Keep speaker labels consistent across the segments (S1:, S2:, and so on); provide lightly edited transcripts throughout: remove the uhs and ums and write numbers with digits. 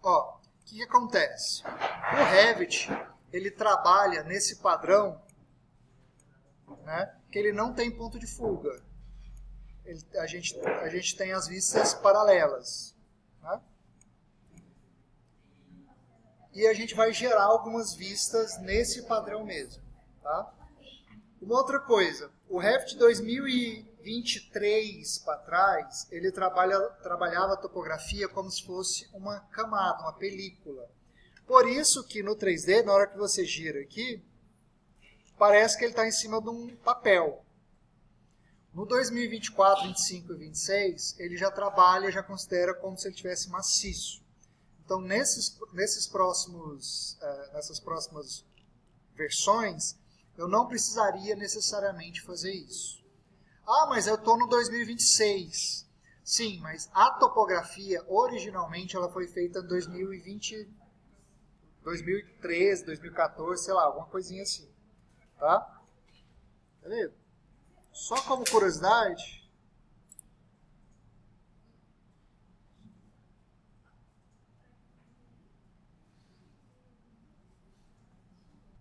S1: Ó, o que acontece? O Revit, ele trabalha nesse padrão, né, que ele não tem ponto de fuga. A gente tem as vistas paralelas. Né? E a gente vai gerar algumas vistas nesse padrão mesmo. Tá? Uma outra coisa, o Revit 2023 para trás, ele trabalhava a topografia como se fosse uma camada, uma película. Por isso que no 3D, na hora que você gira aqui, parece que ele está em cima de um papel. No 2024, 25 e 26, ele já trabalha, já considera como se ele tivesse maciço. Então, nessas próximas versões, eu não precisaria necessariamente fazer isso. Ah, mas eu estou no 2026. Sim, mas a topografia, originalmente, ela foi feita em 2020, 2013, 2014, sei lá, alguma coisinha assim. Tá? Beleza? Só como curiosidade,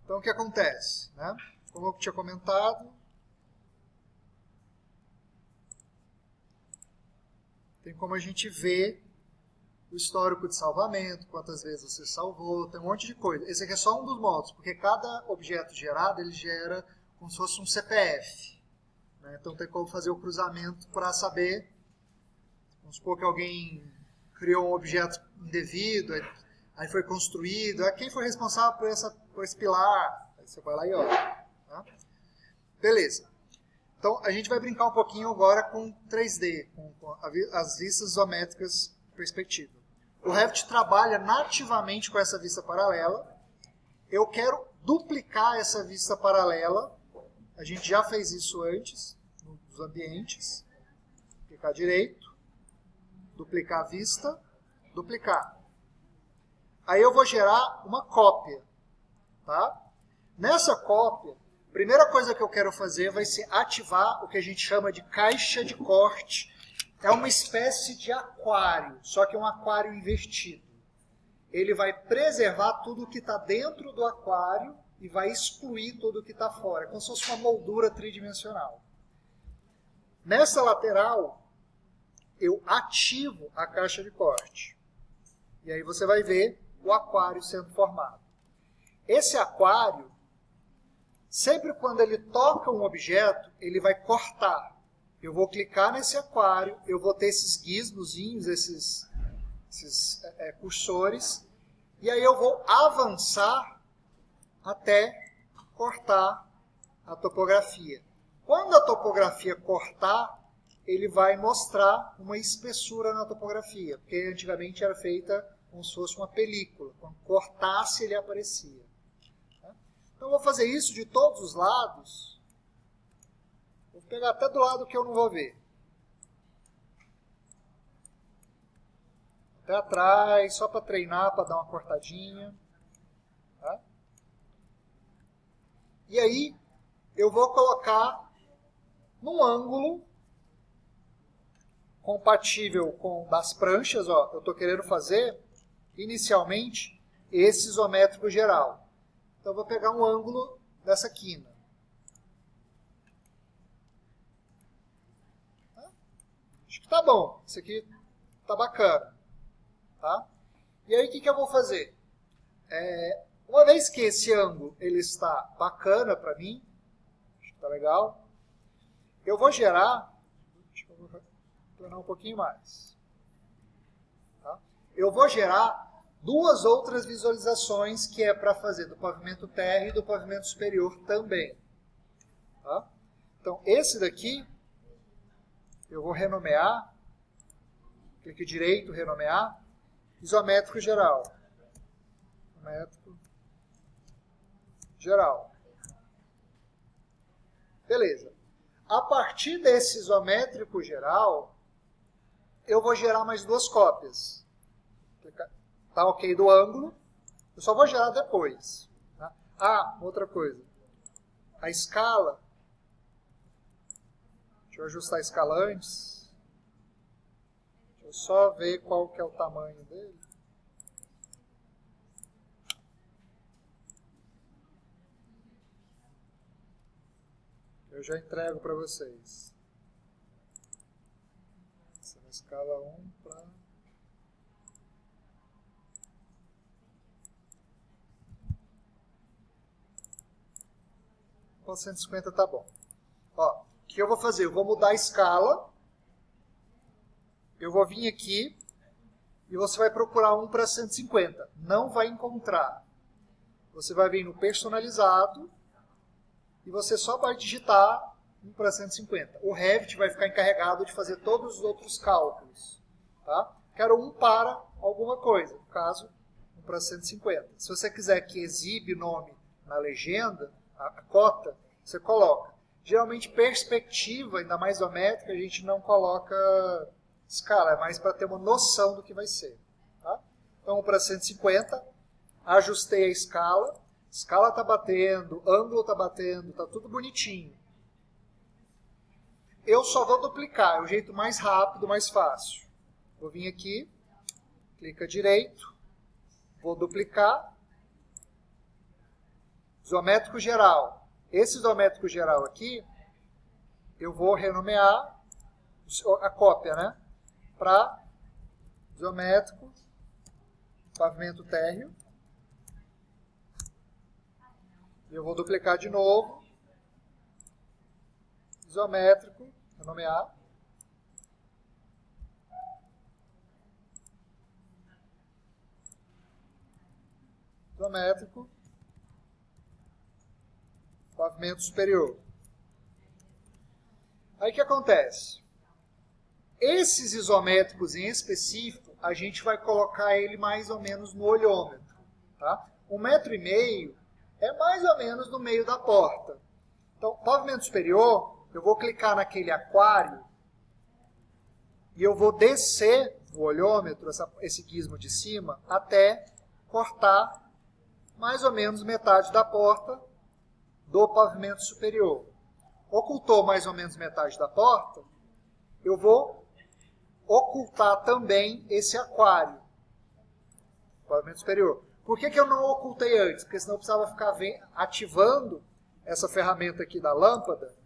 S1: então o que acontece? Né? Como eu tinha comentado, tem como a gente ver o histórico de salvamento, quantas vezes você salvou, tem um monte de coisa. Esse aqui é só um dos modos, porque cada objeto gerado, ele gera como se fosse um CPF. Né? Então tem como fazer o cruzamento para saber, vamos supor que alguém criou um objeto indevido, aí foi construído, quem foi responsável por esse pilar? Aí você vai lá e olha. Tá? Beleza. Então a gente vai brincar um pouquinho agora com 3D, com as vistas isométricas perspectiva. O Revit trabalha nativamente com essa vista paralela. Eu quero duplicar essa vista paralela. A gente já fez isso antes, nos ambientes. Clicar direito, duplicar a vista, duplicar. Aí eu vou gerar uma cópia. Tá? Nessa cópia, a primeira coisa que eu quero fazer vai ser ativar o que a gente chama de caixa de corte. É uma espécie de aquário, só que é um aquário invertido. Ele vai preservar tudo que está dentro do aquário e vai excluir tudo que está fora. É como se fosse uma moldura tridimensional. Nessa lateral, eu ativo a caixa de corte. E aí você vai ver o aquário sendo formado. Esse aquário, sempre quando ele toca um objeto, ele vai cortar. Eu vou clicar nesse aquário, eu vou ter esses gizmozinhos, esses cursores, e aí eu vou avançar até cortar a topografia. Quando a topografia cortar, ele vai mostrar uma espessura na topografia, porque antigamente era feita como se fosse uma película. Quando cortasse, ele aparecia. Então eu vou fazer isso de todos os lados. Vou pegar até do lado que eu não vou ver. Até atrás, só para treinar, para dar uma cortadinha. Tá? E aí, eu vou colocar num ângulo compatível com das pranchas. Ó, eu estou querendo fazer, inicialmente, esse isométrico geral. Então eu vou pegar um ângulo dessa quina. Acho que tá bom. Isso aqui tá bacana. Tá? E aí o que eu vou fazer? Uma vez que esse ângulo ele está bacana para mim, acho que tá legal, eu vou gerar, deixa eu planar um pouquinho mais. Tá? Eu vou gerar duas outras visualizações que é para fazer do pavimento terra e do pavimento superior também. Tá? Então esse daqui eu vou renomear, clique direito, renomear, isométrico geral. Isométrico geral. Beleza. A partir desse isométrico geral, eu vou gerar mais duas cópias. Tá ok do ângulo. Eu só vou gerar depois. Tá? Ah, outra coisa. A escala. Deixa eu ajustar a escala antes. Deixa eu só ver qual que é o tamanho dele. Eu já entrego para vocês. Essa é na escala 1 para... 150 tá bom. Ó, o que eu vou fazer? Eu vou mudar a escala. Eu vou vir aqui e você vai procurar 1 para 150. Não vai encontrar. Você vai vir no personalizado e você só vai digitar 1 para 150. O Revit vai ficar encarregado de fazer todos os outros cálculos. Tá? Quero 1 para alguma coisa. No caso, 1 para 150. Se você quiser que exibe o nome na legenda, a cota, você coloca. Geralmente, perspectiva, ainda mais isométrica, a gente não coloca escala. É mais para ter uma noção do que vai ser. Tá? Então, 1 para 150. Ajustei a escala está batendo, ângulo está batendo, está tudo bonitinho. Eu só vou duplicar, é o jeito mais rápido, mais fácil. Vou vir aqui, clica direito, vou duplicar. Isométrico geral. Esse isométrico geral aqui, eu vou renomear a cópia, né? Para isométrico, pavimento térreo. Eu vou duplicar de novo. Isométrico, renomear. Isométrico, pavimento superior. Aí o que acontece? Esses isométricos em específico, a gente vai colocar ele mais ou menos no olhômetro. Tá? 1,5 m é mais ou menos no meio da porta. Então, pavimento superior, eu vou clicar naquele aquário e eu vou descer o olhômetro, esse gizmo de cima, até cortar mais ou menos metade da porta do pavimento superior. Ocultou mais ou menos metade da porta, eu vou ocultar também esse aquário, pavimento superior. Por que eu não ocultei antes? Porque senão eu precisava ficar ativando essa ferramenta aqui da lâmpada,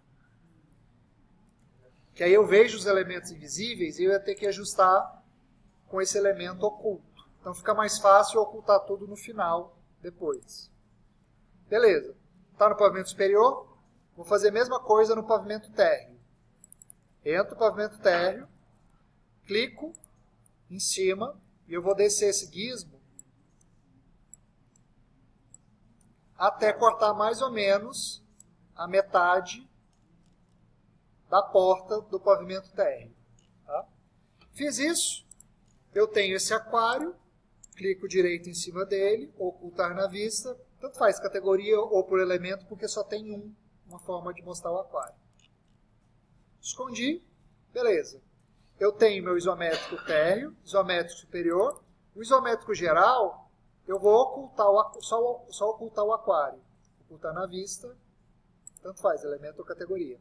S1: que aí eu vejo os elementos invisíveis e eu ia ter que ajustar com esse elemento oculto. Então fica mais fácil ocultar tudo no final, depois. Beleza. Está no pavimento superior? Vou fazer a mesma coisa no pavimento térreo. Entro no pavimento térreo, clico em cima e eu vou descer esse gizmo até cortar mais ou menos a metade da porta do pavimento térreo. Tá? Fiz isso, eu tenho esse aquário, clico direito em cima dele, ocultar na vista, tanto faz categoria ou por elemento, porque só tem uma forma de mostrar o aquário. Escondi, beleza. Eu tenho meu isométrico térreo, isométrico superior, o isométrico geral, eu vou ocultar só ocultar o aquário. Ocultar na vista, tanto faz, elemento ou categoria.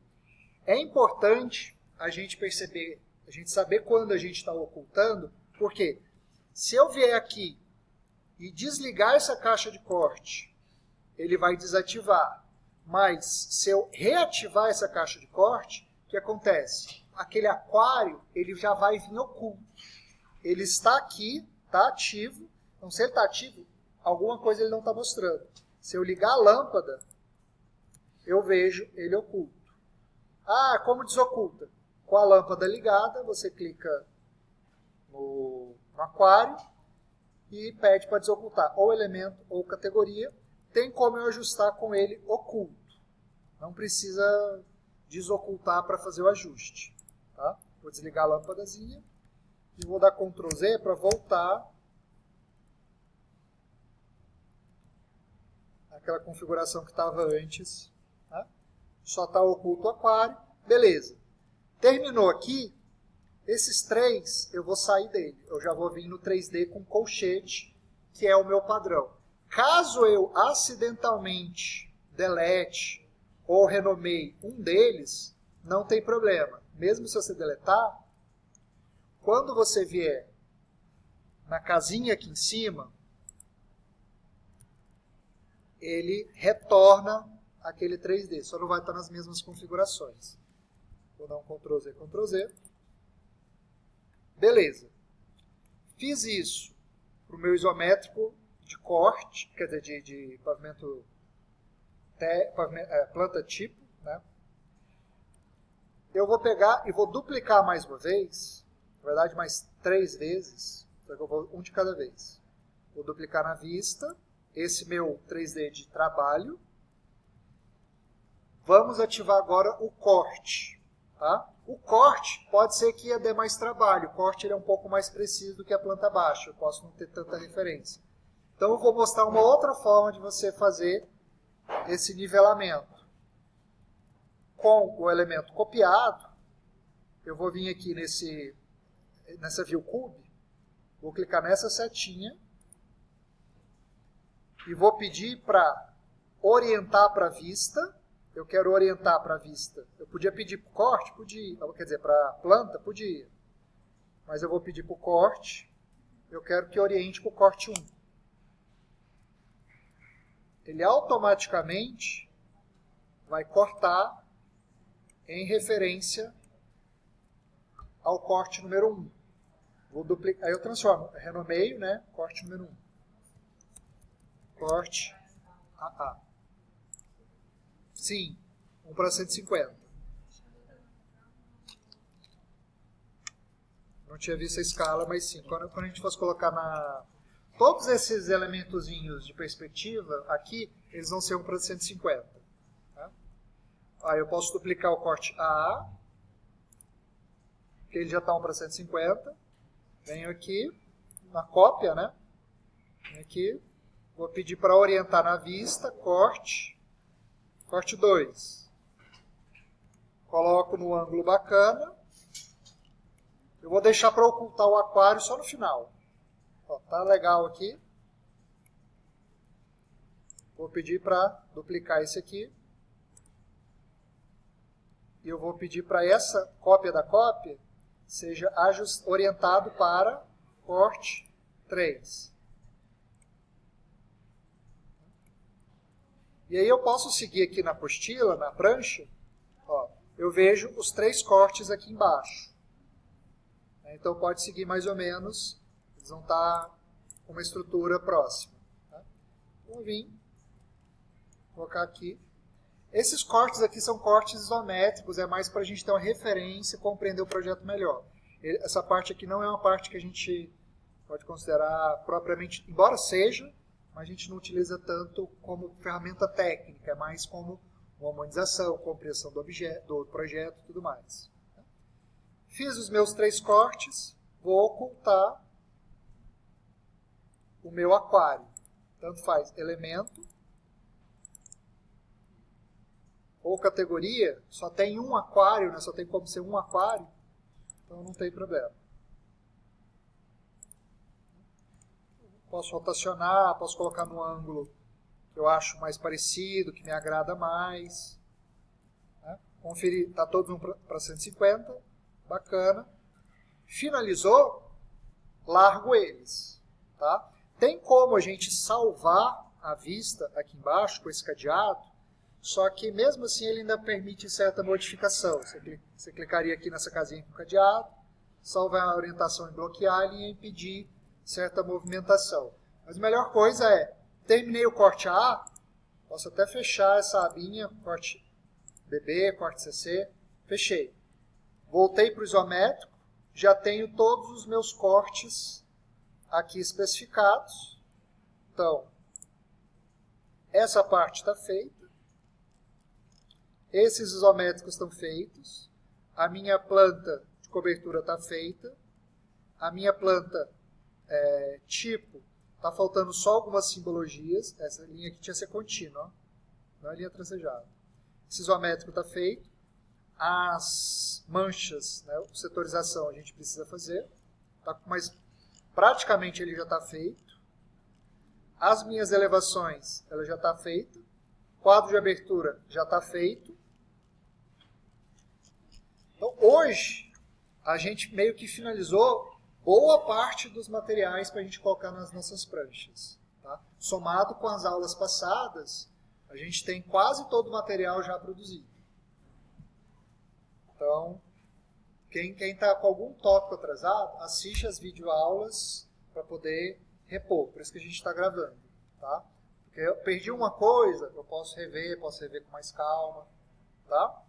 S1: É importante a gente perceber, a gente saber quando a gente está ocultando, porque se eu vier aqui e desligar essa caixa de corte, ele vai desativar. Mas se eu reativar essa caixa de corte, o que acontece? Aquele aquário, ele já vai vir oculto. Ele está aqui, está ativo. Então, se ele está ativo, alguma coisa ele não está mostrando. Se eu ligar a lâmpada, eu vejo ele oculto. Ah, como desoculta? Com a lâmpada ligada, você clica no aquário e pede para desocultar ou elemento ou categoria. Tem como eu ajustar com ele oculto. Não precisa desocultar para fazer o ajuste. Tá? Vou desligar a lâmpadazinha e vou dar Ctrl Z para voltar aquela configuração que estava antes. Tá? Só está oculto o aquário. Beleza. Terminou aqui. Esses três, eu vou sair dele. Eu já vou vir no 3D com colchete, que é o meu padrão. Caso eu acidentalmente delete ou renomeie um deles, não tem problema. Mesmo se você deletar, quando você vier na casinha aqui em cima, ele retorna aquele 3D, só não vai estar nas mesmas configurações. Vou dar um Ctrl Z, Ctrl Z. Beleza. Fiz isso para o meu isométrico de corte, quer dizer, de pavimento, planta tipo, né? Eu vou pegar e vou duplicar mais uma vez, na verdade mais 3 vezes, só que eu vou um de cada vez. Vou duplicar na vista, esse meu 3D de trabalho. Vamos ativar agora o corte. Tá? O corte pode ser que dê mais trabalho, o corte ele é um pouco mais preciso do que a planta baixa, eu posso não ter tanta referência. Então eu vou mostrar uma outra forma de você fazer esse nivelamento. Com o elemento copiado, eu vou vir aqui nessa View Cube, vou clicar nessa setinha e vou pedir para orientar para a vista. Eu quero orientar para a vista. Eu podia pedir para o corte? Podia. Quer dizer, para a planta? Podia. Mas eu vou pedir para o corte. Eu quero que oriente para o corte 1. Ele automaticamente vai cortar em referência ao corte número 1. Vou duplicar, aí eu transformo, renomeio, né? Corte número 1. Corte AA. Sim, 1 para 150. Não tinha visto a escala, mas sim. Quando a gente fosse colocar todos esses elementozinhos de perspectiva, aqui, eles vão ser 1 para 150. Aí eu posso duplicar o corte AA, que ele já está 1 para 150. Venho aqui, na cópia, né? Venho aqui, vou pedir para orientar na vista, corte 2. Coloco no ângulo bacana. Eu vou deixar para ocultar o aquário só no final. Ó, tá legal aqui. Vou pedir para duplicar esse aqui. E eu vou pedir para essa cópia da cópia seja orientado para corte 3. E aí eu posso seguir aqui na apostila, na prancha, ó, eu vejo os 3 cortes aqui embaixo. Então pode seguir mais ou menos, eles vão estar com uma estrutura próxima. Tá? Vou vir, colocar aqui. Esses cortes aqui são cortes isométricos, é mais para a gente ter uma referência e compreender o projeto melhor. Essa parte aqui não é uma parte que a gente pode considerar propriamente, embora seja, mas a gente não utiliza tanto como ferramenta técnica, é mais como uma harmonização, compreensão do projeto e tudo mais. Fiz os meus 3 cortes, vou ocultar o meu aquário. Tanto faz elemento ou categoria, só tem um aquário, né? Só tem como ser um aquário, então não tem problema. Posso rotacionar, posso colocar no ângulo que eu acho mais parecido, que me agrada mais. Né? Conferir, está todo 1 para 150, bacana. Finalizou, largo eles. Tá? Tem como a gente salvar a vista aqui embaixo com esse cadeado, só que mesmo assim ele ainda permite certa modificação. Você clicaria aqui nessa casinha com cadeado, salvar a orientação em bloquear e impedir certa movimentação. Mas a melhor coisa é, terminei o corte A, posso até fechar essa abinha, corte BB, corte CC, fechei. Voltei para o isométrico, já tenho todos os meus cortes aqui especificados. Então, essa parte está feita. Esses isométricos estão feitos. A minha planta de cobertura está feita. A minha planta tipo, está faltando só algumas simbologias. Essa linha aqui tinha que ser contínua, não é linha tracejada. Esse isométrico está feito. As manchas, né, setorização a gente precisa fazer. Mas praticamente ele já está feito. As minhas elevações, ela já está feita. Quadro de abertura já está feito. Então, hoje, a gente meio que finalizou boa parte dos materiais para a gente colocar nas nossas pranchas. Tá? Somado com as aulas passadas, a gente tem quase todo o material já produzido. Então, quem está com algum tópico atrasado, assiste as videoaulas para poder repor. Por isso que a gente está gravando. Tá? Porque eu perdi uma coisa, eu posso rever com mais calma. Tá?